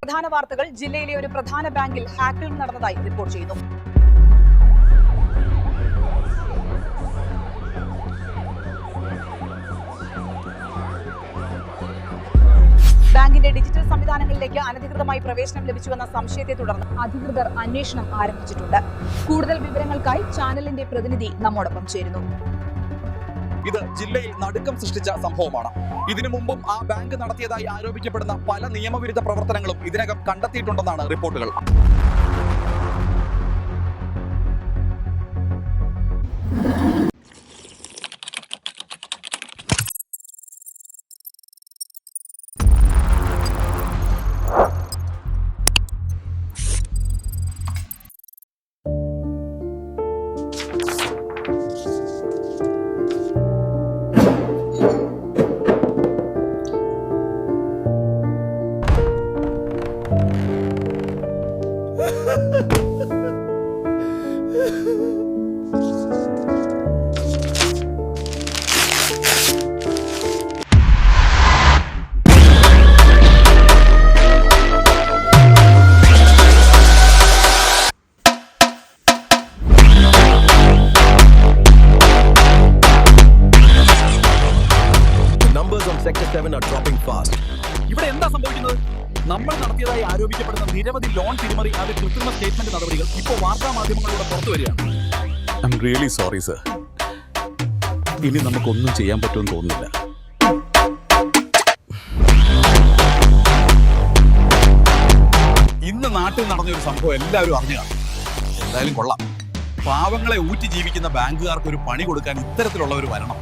പ്രധാന വാർത്തകൾ ജില്ലയിലെ ഒരു പ്രധാന ബാങ്കിൽ ഹാക്കിംഗ് നടന്നതായി റിപ്പോർട്ട് ചെയ്യുന്നു. ബാങ്കിന്റെ ഡിജിറ്റൽ സംവിധാനങ്ങളിലേക്ക് അനധികൃതമായി പ്രവേശനം ലഭിച്ചുവെന്ന സംശയത്തെ തുടർന്ന് അധികൃതർ അന്വേഷണം ആരംഭിച്ചിട്ടുണ്ട്. കൂടുതൽ വിവരങ്ങൾക്കായി ചാനലിന്റെ പ്രതിനിധി നമ്മോടൊപ്പം ചേരുന്നു. ഇത് ജില്ലയിൽ നടുക്കം സൃഷ്ടിച്ച സംഭവമാണ്. ഇതിനു മുമ്പും ആ ബാങ്ക് നടത്തിയതായി ആരോപിക്കപ്പെടുന്ന പല നിയമവിരുദ്ധ പ്രവർത്തനങ്ങളും ഇതിനകം കണ്ടെത്തിയിട്ടുണ്ടെന്നാണ് റിപ്പോർട്ടുകൾ. Sector 7 are dropping fast. ഇവിടെ എന്താ സംഭവിക്കുന്നത്? നമ്മൾ നടത്തിയതായി ആരോപിക്കപ്പെടുന്ന നിരവധി ലോൺ തിരിമറി അത് കൃത്രിമ സ്റ്റേറ്റ്മെന്റ് നടപടികൾ ഇപ്പോൾ വാർത്താ മാധ്യമങ്ങളിലൂടെ പുറത്തു വരികയാണ്. I'm really sorry, sir. ഇനി നമുക്കൊന്നും ചെയ്യാൻ പറ്റുമെന്ന് തോന്നുന്നില്ല. ഇന്ന് നാട്ടിൽ നടന്നൊരു സംഭവം എല്ലാവരും അറിഞ്ഞു കാണും. എന്തായാലും കൊള്ളാം. പാവങ്ങളെ ഊറ്റി ജീവിക്കുന്ന ബാങ്കുകാർക്ക് ഒരു പണി കൊടുക്കാൻ ഇത്തരത്തിലുള്ളവർ വരണം.